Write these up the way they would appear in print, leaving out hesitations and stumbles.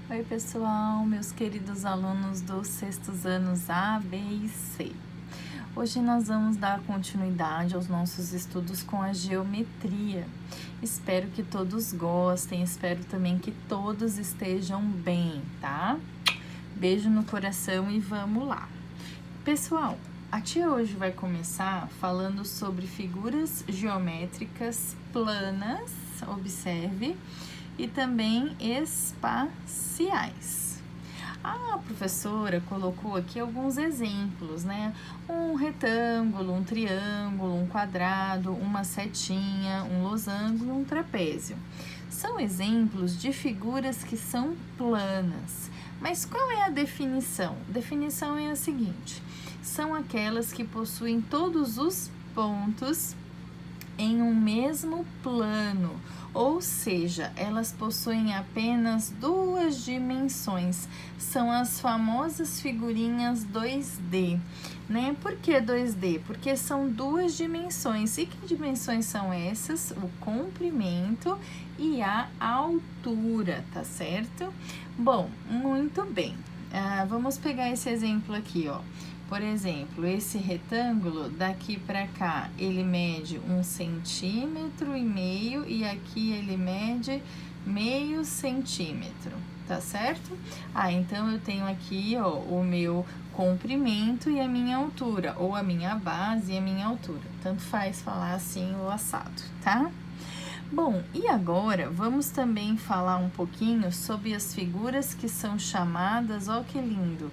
Oi, pessoal, meus queridos alunos dos sextos anos A, B e C. Hoje nós vamos dar continuidade aos nossos estudos com a geometria. Espero que todos gostem, espero também que todos estejam bem, tá? Beijo no coração e vamos lá. Pessoal, a tia hoje vai começar falando sobre figuras geométricas planas, observe, e também espaciais. A professora colocou aqui alguns exemplos, né? Um retângulo, um triângulo, um quadrado, uma setinha, um losango, um trapézio. São exemplos de figuras que são planas. Mas qual é a definição? A definição é a seguinte: são aquelas que possuem todos os pontos em um mesmo plano, ou seja, elas possuem apenas duas dimensões. São as famosas figurinhas 2D, né? Por que 2D? Porque são duas dimensões. E que dimensões são essas? O comprimento e a altura, tá certo? Bom, muito bem. Vamos pegar esse exemplo aqui, ó. Por exemplo, esse retângulo daqui para cá, ele mede 1,5 centímetro e aqui ele mede meio centímetro, tá certo? Então eu tenho aqui, ó, o meu comprimento e a minha altura, ou a minha base e a minha altura. Tanto faz falar assim ou assado, tá? Bom, e agora vamos também falar um pouquinho sobre as figuras que são chamadas, ó que lindo,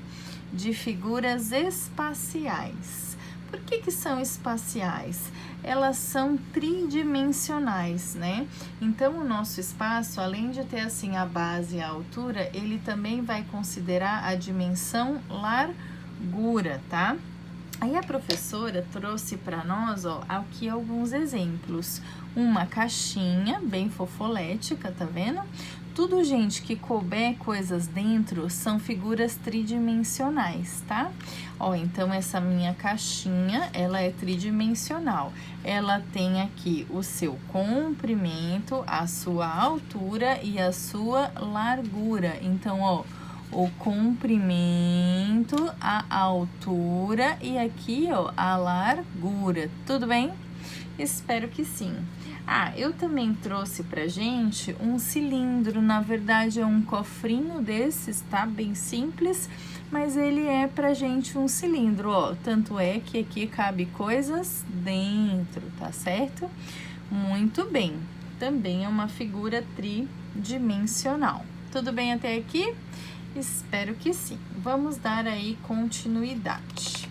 de figuras espaciais. Por que são espaciais? Elas são tridimensionais, né? Então, o nosso espaço, além de ter assim a base e a altura, ele também vai considerar a dimensão largura, tá? Aí a professora trouxe para nós, ó, aqui alguns exemplos. Uma caixinha bem fofolética, tá vendo? Tudo, gente, que couber coisas dentro são figuras tridimensionais, tá? Ó, então essa minha caixinha, ela é tridimensional. Ela tem aqui o seu comprimento, a sua altura e a sua largura. Então, ó, o comprimento, a altura e aqui, ó, a largura. Tudo bem? Espero que sim. Eu também trouxe pra gente um cilindro, na verdade é um cofrinho desses, tá? Bem simples, mas ele é pra gente um cilindro, ó. Tanto é que aqui cabe coisas dentro, tá certo? Muito bem. Também é uma figura tridimensional. Tudo bem até aqui? Espero que sim. Vamos dar aí continuidade.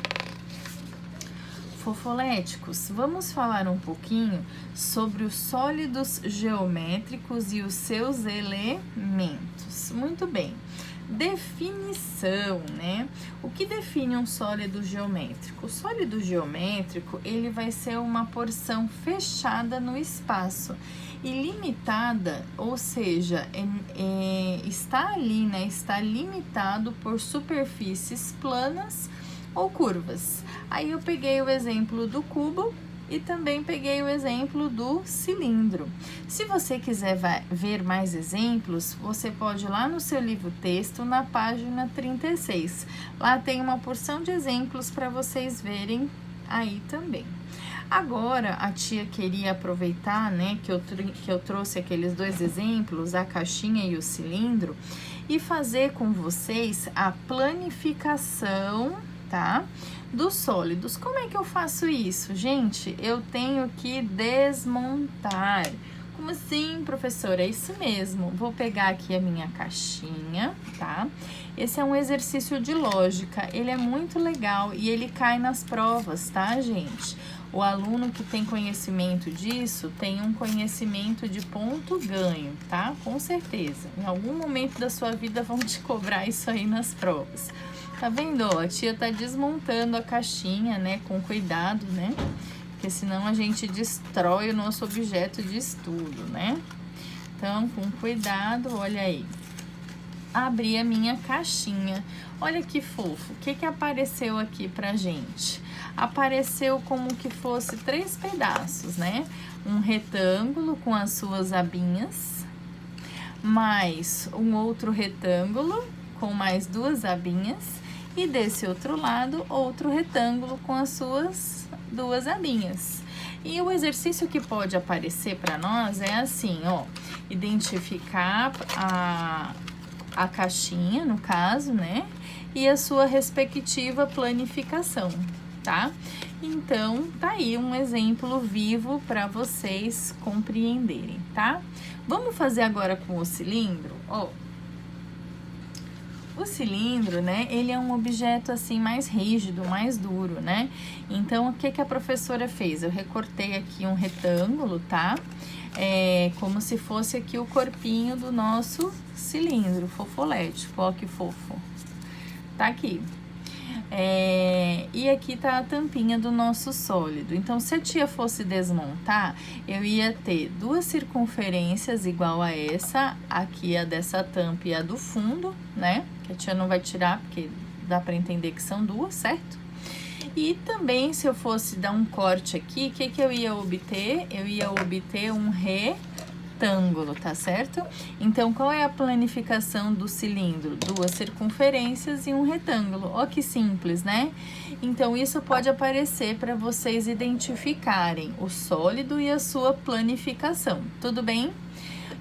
Fofoléticos, vamos falar um pouquinho sobre os sólidos geométricos e os seus elementos. Muito bem. Definição, né? O que define um sólido geométrico? O sólido geométrico, ele vai ser uma porção fechada no espaço e limitada, ou seja, está ali, né? Está limitado por superfícies planas ou curvas. Aí eu peguei o exemplo do cubo e também peguei o exemplo do cilindro. Se você quiser ver mais exemplos, você pode ir lá no seu livro texto, na página 36. Lá tem uma porção de exemplos para vocês verem aí também. Agora, a tia queria aproveitar, né, que eu trouxe aqueles dois exemplos, a caixinha e o cilindro, e fazer com vocês a planificação, tá? Dos sólidos. Como é que eu faço isso? Gente, eu tenho que desmontar. Como assim, professora? É isso mesmo. Vou pegar aqui a minha caixinha, tá? Esse é um exercício de lógica. Ele é muito legal e ele cai nas provas, tá, gente? O aluno que tem conhecimento disso tem um conhecimento de ponto ganho, tá? Com certeza. Em algum momento da sua vida vão te cobrar isso aí nas provas. Tá vendo? A tia tá desmontando a caixinha, né? Com cuidado, né? Porque senão a gente destrói o nosso objeto de estudo, né? Então, com cuidado, olha aí. Abri a minha caixinha. Olha que fofo. O que apareceu aqui pra gente? Apareceu como que fosse 3 pedaços, né? Um retângulo com as suas abinhas. mais um outro retângulo com mais 2 abinhas e desse outro lado outro retângulo com as suas 2 abinhas. E o exercício que pode aparecer para nós é assim, ó, identificar a caixinha, no caso, né, e a sua respectiva planificação, tá? Então, tá aí um exemplo vivo para vocês compreenderem, tá? Vamos fazer agora com o cilindro, ó. O cilindro, né, ele é um objeto assim mais rígido, mais duro, né? Então, o que que a professora fez? Eu recortei aqui um retângulo, tá? Como se fosse aqui o corpinho do nosso cilindro fofolético, ó que fofo. Tá aqui. E aqui tá a tampinha do nosso sólido. Então, se a tia fosse desmontar, eu ia ter 2 circunferências igual a essa, aqui a dessa tampa e a do fundo, né? Que a tia não vai tirar, porque dá pra entender que são 2, certo? E também, se eu fosse dar um corte aqui, o que que eu ia obter? Eu ia obter um retângulo, tá certo? Então, qual é a planificação do cilindro? 2 circunferências e um retângulo. Ó que simples, né? Então, isso pode aparecer para vocês identificarem o sólido e a sua planificação. Tudo bem?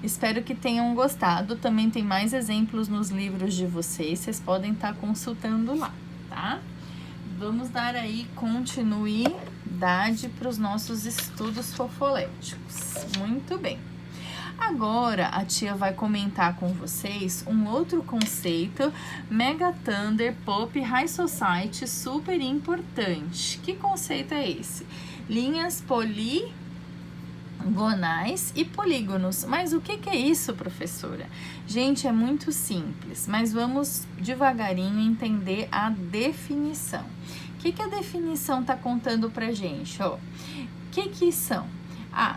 Espero que tenham gostado. Também tem mais exemplos nos livros de vocês podem estar consultando lá, tá? Vamos dar aí continuidade para os nossos estudos fofoléticos. Muito bem. Agora, a tia vai comentar com vocês um outro conceito Mega Thunder Pop High Society super importante. Que conceito é esse? Linhas poligonais e polígonos. Mas o que é isso, professora? Gente, é muito simples, mas vamos devagarinho entender a definição. O que a definição está contando pra gente? Ó, o que são?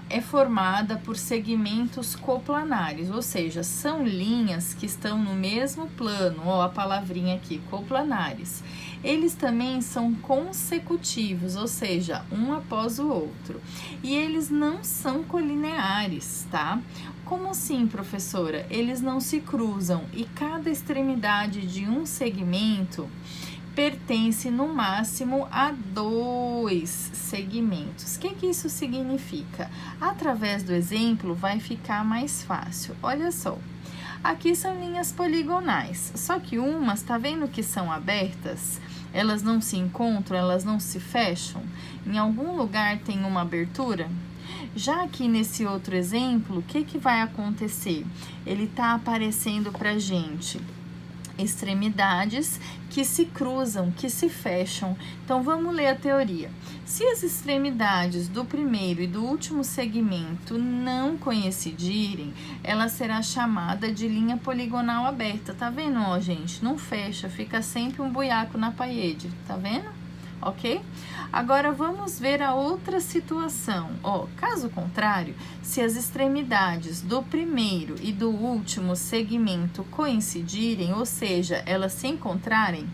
É formada por segmentos coplanares, ou seja, são linhas que estão no mesmo plano, ó, a palavrinha aqui, coplanares. Eles também são consecutivos, ou seja, um após o outro. E eles não são colineares, tá? Como assim, professora? Eles não se cruzam e cada extremidade de um segmento pertence no máximo a 2 segmentos. O que isso significa? Através do exemplo vai ficar mais fácil. Olha só, aqui são linhas poligonais, só que umas, tá vendo que são abertas? Elas não se encontram, elas não se fecham? Em algum lugar tem uma abertura? Já aqui nesse outro exemplo, o que vai acontecer? Ele tá aparecendo pra gente extremidades que se cruzam, que se fecham. Então, vamos ler a teoria. Se as extremidades do primeiro e do último segmento não coincidirem, ela será chamada de linha poligonal aberta. Tá vendo, ó, gente? Não fecha, fica sempre um buiaco na parede. Tá vendo? Ok? Agora, vamos ver a outra situação. Ó, caso contrário, se as extremidades do primeiro e do último segmento coincidirem, ou seja, elas se encontrarem,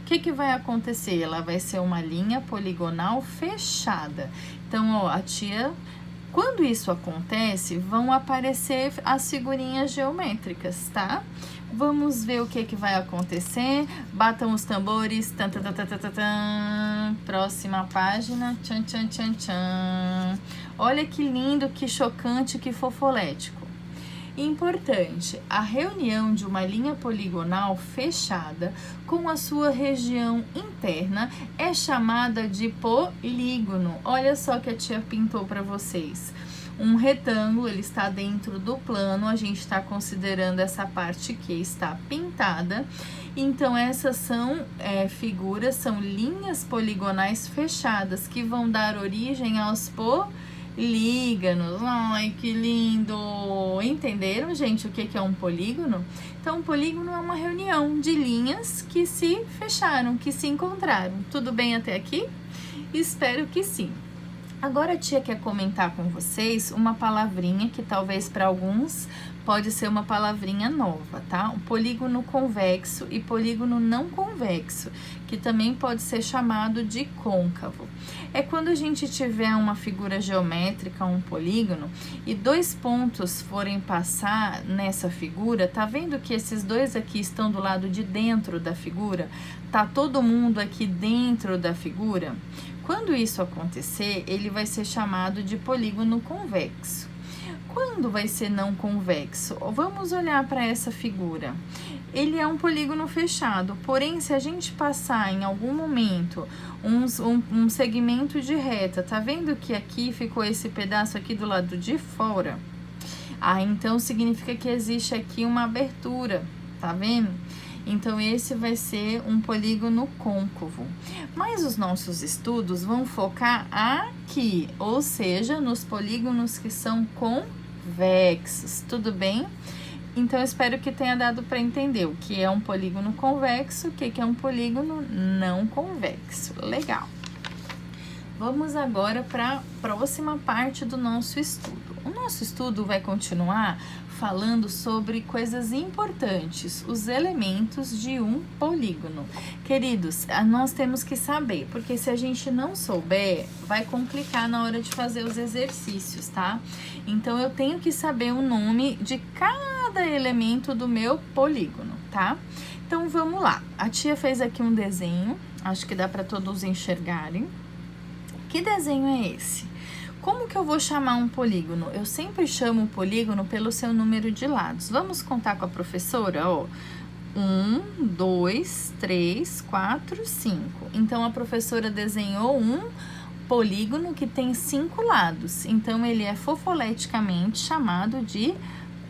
o que vai acontecer? Ela vai ser uma linha poligonal fechada. Então, ó, a tia... Quando isso acontece, vão aparecer as figurinhas geométricas, tá? Vamos ver o que vai acontecer. Batam os tambores. Tan, tan, tan, tan, tan, tan. Próxima página. Tchan, tchan, tchan, tchan. Olha que lindo, que chocante, que fofolético. Importante, a reunião de uma linha poligonal fechada com a sua região interna é chamada de polígono. Olha só que a tia pintou para vocês. Um retângulo, ele está dentro do plano, a gente está considerando essa parte que está pintada. Então, essas são figuras, são linhas poligonais fechadas que vão dar origem aos polígonos. Ai, que lindo! Entenderam, gente, o que é um polígono? Então, um polígono é uma reunião de linhas que se fecharam, que se encontraram. Tudo bem até aqui? Espero que sim. Agora a tia quer comentar com vocês uma palavrinha que talvez para alguns pode ser uma palavrinha nova, tá? Um polígono convexo e polígono não convexo, que também pode ser chamado de côncavo. É quando a gente tiver uma figura geométrica, um polígono, e dois pontos forem passar nessa figura, tá vendo que esses dois aqui estão do lado de dentro da figura? Tá todo mundo aqui dentro da figura? Quando isso acontecer, ele vai ser chamado de polígono convexo. Quando vai ser não convexo? Vamos olhar para essa figura. Ele é um polígono fechado, porém, se a gente passar em algum momento um segmento de reta, tá vendo que aqui ficou esse pedaço aqui do lado de fora? Então significa que existe aqui uma abertura, tá vendo? Então, esse vai ser um polígono côncavo. Mas os nossos estudos vão focar aqui, ou seja, nos polígonos que são convexos, tudo bem? Então, espero que tenha dado para entender o que é um polígono convexo, o que é um polígono não convexo. Legal! Vamos agora para a próxima parte do nosso estudo. O nosso estudo vai continuar falando sobre coisas importantes, os elementos de um polígono. Queridos, nós temos que saber, porque se a gente não souber, vai complicar na hora de fazer os exercícios, tá? Então, eu tenho que saber o nome de cada elemento do meu polígono, tá? Então, vamos lá. A tia fez aqui um desenho, acho que dá para todos enxergarem. Que desenho é esse? Como que eu vou chamar um polígono? Eu sempre chamo o polígono pelo seu número de lados. Vamos contar com a professora? 1, 2, 3, 4, 5. Então, a professora desenhou um polígono que tem 5 lados. Então, ele é fofoleticamente chamado de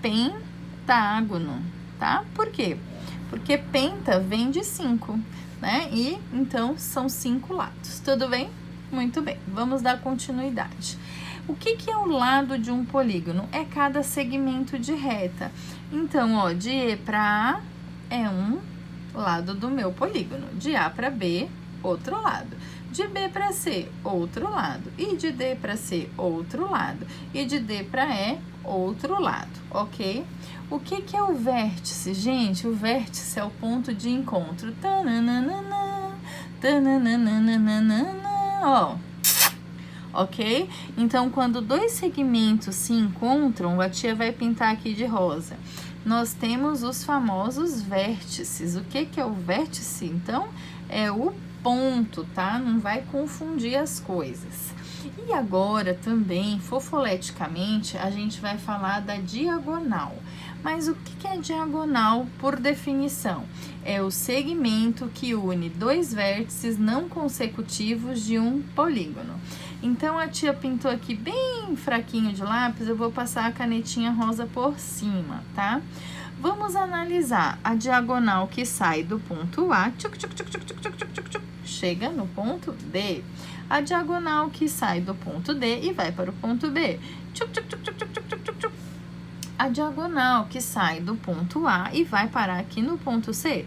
pentágono, tá? Por quê? Porque penta vem de 5, né? E, então, são 5 lados. Tudo bem? Muito bem, vamos dar continuidade. O que é o lado de um polígono? É cada segmento de reta. Então, de E para A é um lado do meu polígono. De A para B, outro lado. De B para C, outro lado. E de D para C, outro lado. E de D para E, outro lado, ok? O que é o vértice? Gente, o vértice é o ponto de encontro. Tananana, tananana. Ok? Então, quando dois segmentos se encontram, a tia vai pintar aqui de rosa. Nós temos os famosos vértices. O que é o vértice? Então, é o ponto, tá? Não vai confundir as coisas. E agora, também, fofoleticamente, a gente vai falar da diagonal. Mas o que é diagonal, por definição? É o segmento que une dois vértices não consecutivos de um polígono. Então, a tia pintou aqui bem fraquinho de lápis, eu vou passar a canetinha rosa por cima, tá? Vamos analisar a diagonal que sai do ponto A, chega no ponto D. A diagonal que sai do ponto D e vai para o ponto B. A diagonal que sai do ponto A e vai parar aqui no ponto C.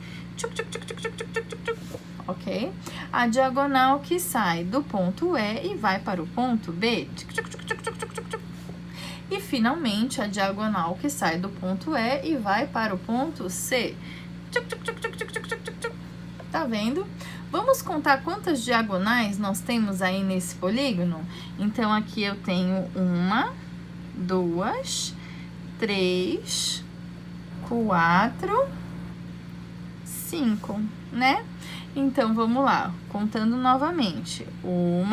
Ok? A diagonal que sai do ponto E e vai para o ponto B. E, finalmente, a diagonal que sai do ponto E e vai para o ponto C. Tá vendo? Vamos contar quantas diagonais nós temos aí nesse polígono? Então, aqui eu tenho 1, 2, 3, 4, 5, né? Então, vamos lá, contando novamente. 1,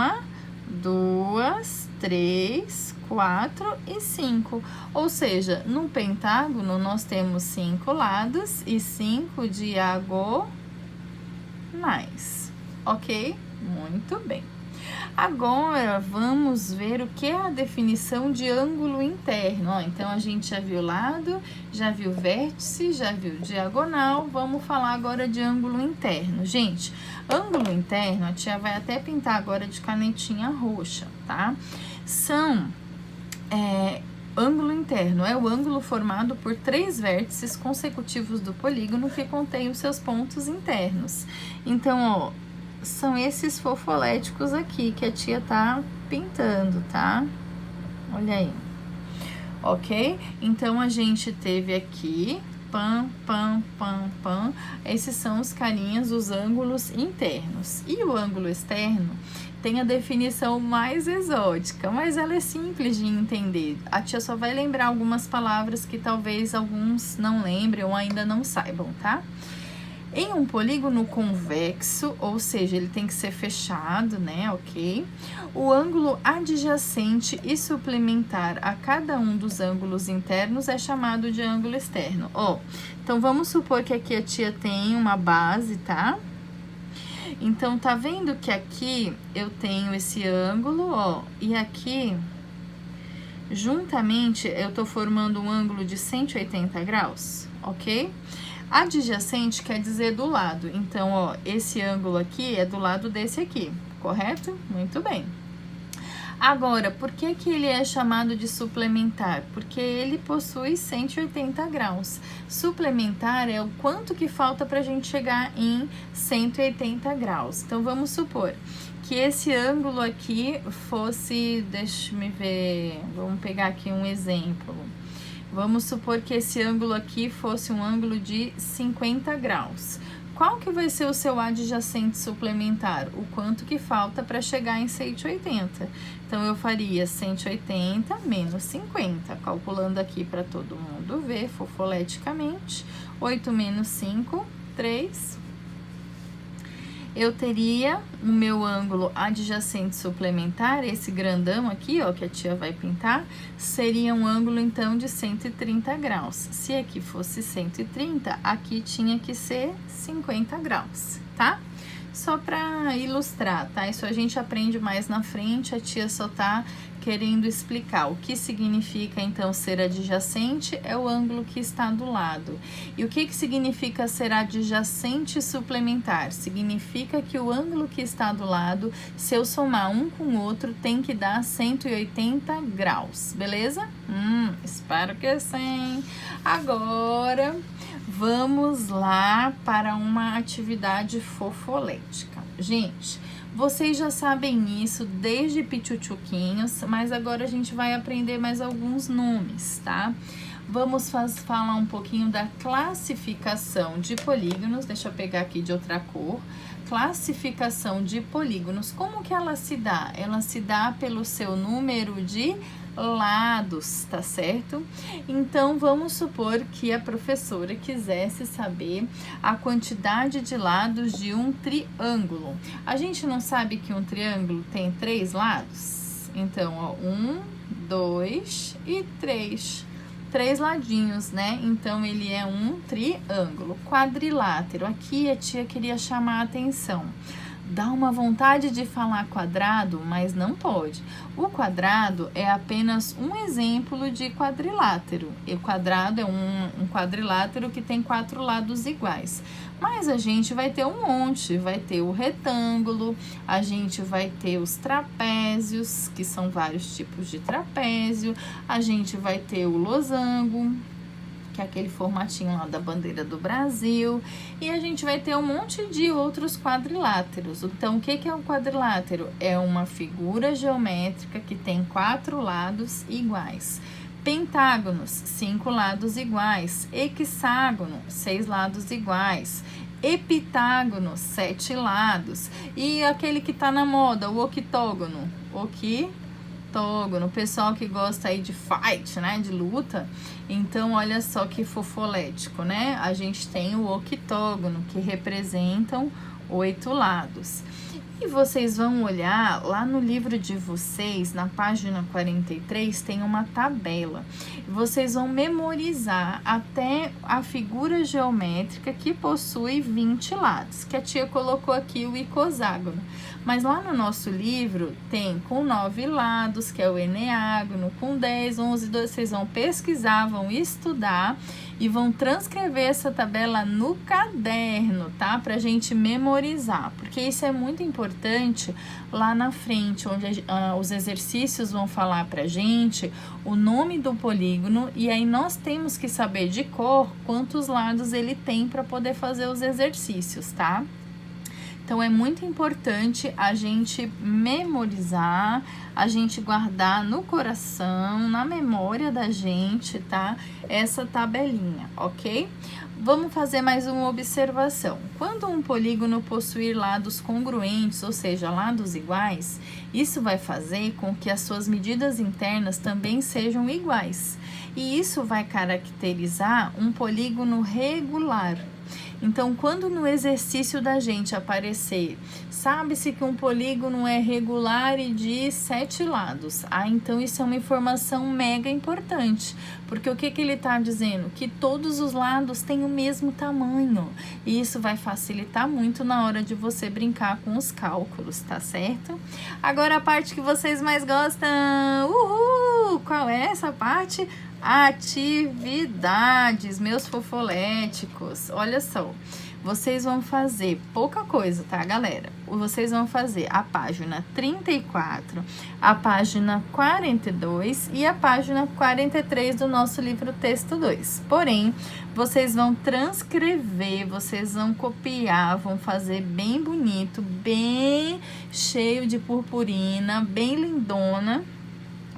2, 3, 4 e 5. Ou seja, no pentágono, nós temos 5 lados e 5 diagonais. Ok? Muito bem. Agora, vamos ver o que é a definição de ângulo interno. Então, a gente já viu lado, já viu vértice, já viu diagonal. Vamos falar agora de ângulo interno. Gente, ângulo interno, a tia vai até pintar agora de canetinha roxa, tá? Ângulo interno é o ângulo formado por 3 vértices consecutivos do polígono que contém os seus pontos internos. Então, são esses fofoléticos aqui que a tia tá pintando, tá? Olha aí. Ok? Então, a gente teve aqui, pam, pam, pam, pam. Esses são os carinhas, os ângulos internos. E o ângulo externo tem a definição mais exótica, mas ela é simples de entender. A tia só vai lembrar algumas palavras que talvez alguns não lembrem ou ainda não saibam, tá? Em um polígono convexo, ou seja, ele tem que ser fechado, né, ok? O ângulo adjacente e suplementar a cada um dos ângulos internos é chamado de ângulo externo. Ó, então vamos supor que aqui a tia tem uma base, tá? Então, tá vendo que aqui eu tenho esse ângulo, ó, e aqui, juntamente, eu tô formando um ângulo de 180 graus, ok? Adjacente quer dizer do lado. Então, ó, esse ângulo aqui é do lado desse aqui, correto? Muito bem. Agora, por que que ele é chamado de suplementar? Porque ele possui 180 graus. Suplementar é o quanto que falta para a gente chegar em 180 graus. Então, vamos supor que esse ângulo aqui fosse, deixa eu ver, vamos pegar aqui um exemplo. Vamos supor que esse ângulo aqui fosse um ângulo de 50 graus. Qual que vai ser o seu adjacente suplementar? O quanto que falta para chegar em 180. Então, eu faria 180 menos 50, calculando aqui para todo mundo ver, fofoleticamente. 8 menos 5, 3. Eu teria o meu ângulo adjacente suplementar, esse grandão aqui, ó, que a tia vai pintar, seria um ângulo, então, de 130 graus. Se aqui fosse 130, aqui tinha que ser 50 graus, tá? Só para ilustrar, tá? Isso a gente aprende mais na frente, a tia só tá querendo explicar o que significa, então, ser adjacente é o ângulo que está do lado. E o que significa ser adjacente suplementar? Significa que o ângulo que está do lado, se eu somar um com o outro, tem que dar 180 graus, beleza? Espero que sim. Agora, vamos lá para uma atividade fofolética. Gente, vocês já sabem isso desde pichuchuquinhos, mas agora a gente vai aprender mais alguns nomes, tá? Vamos falar um pouquinho da classificação de polígonos. Deixa eu pegar aqui de outra cor. Classificação de polígonos. Como que ela se dá? Ela se dá pelo seu número de lados, tá certo? Então, vamos supor que a professora quisesse saber a quantidade de lados de um triângulo. A gente não sabe que um triângulo tem 3 lados? Então, ó, 1, 2 e 3. 3 ladinhos, né? Então, ele é um triângulo. Quadrilátero. Aqui a tia queria chamar a atenção. Dá uma vontade de falar quadrado, mas não pode. O quadrado é apenas um exemplo de quadrilátero. E o quadrado é um quadrilátero que tem 4 lados iguais. Mas a gente vai ter um monte, vai ter o retângulo, a gente vai ter os trapézios, que são vários tipos de trapézio, a gente vai ter o losango, que é aquele formatinho lá da bandeira do Brasil, e a gente vai ter um monte de outros quadriláteros. Então, o que é um quadrilátero? É uma figura geométrica que tem 4 lados iguais. Pentágonos, 5 lados iguais. Hexágono, 6 lados iguais. Heptágono, 7 lados. E aquele que tá na moda, o octógono. O pessoal que gosta aí de fight, né, de luta. Então, olha só que fofolético, né? A gente tem o octógono, que representam 8 lados. E vocês vão olhar lá no livro de vocês, na página 43, tem uma tabela. Vocês vão memorizar até a figura geométrica que possui 20 lados, que a tia colocou aqui o icoságono. Mas lá no nosso livro tem com 9 lados, que é o eneágono, com 10, 11, 12, vocês vão pesquisar, vão estudar e vão transcrever essa tabela no caderno, tá? Pra gente memorizar, porque isso é muito importante lá na frente, onde os exercícios vão falar pra gente o nome do polígono e aí nós temos que saber de cor quantos lados ele tem para poder fazer os exercícios, tá? Então, é muito importante a gente memorizar, a gente guardar no coração, na memória da gente, tá? Essa tabelinha, ok? Vamos fazer mais uma observação. Quando um polígono possuir lados congruentes, ou seja, lados iguais, isso vai fazer com que as suas medidas internas também sejam iguais. E isso vai caracterizar um polígono regular. Então, quando no exercício da gente aparecer, sabe-se que um polígono é regular e de 7 lados. Então isso é uma informação mega importante, porque o que ele está dizendo? Que todos os lados têm o mesmo tamanho. E isso vai facilitar muito na hora de você brincar com os cálculos, tá certo? Agora a parte que vocês mais gostam. Uhul! Qual é essa parte? Atividades, meus fofoléticos. Olha só, vocês vão fazer pouca coisa, tá, galera? Vocês vão fazer a página 34, a página 42 e a página 43 do nosso livro Texto 2. Porém, vocês vão transcrever, vocês vão copiar, vão fazer bem bonito, bem cheio de purpurina, bem lindona,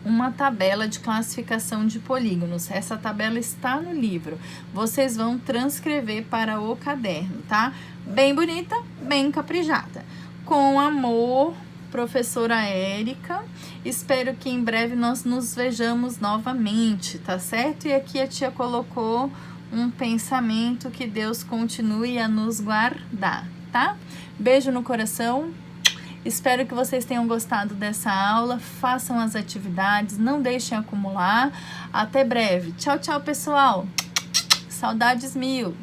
uma tabela de classificação de polígonos. Essa tabela está no livro. Vocês vão transcrever para o caderno, tá? Bem bonita, bem caprichada. Com amor, professora Érica. Espero que em breve nós nos vejamos novamente, tá certo? E aqui a tia colocou um pensamento: que Deus continue a nos guardar, tá? Beijo no coração. Espero que vocês tenham gostado dessa aula, façam as atividades, não deixem acumular. Até breve. Tchau, tchau, pessoal. Saudades mil.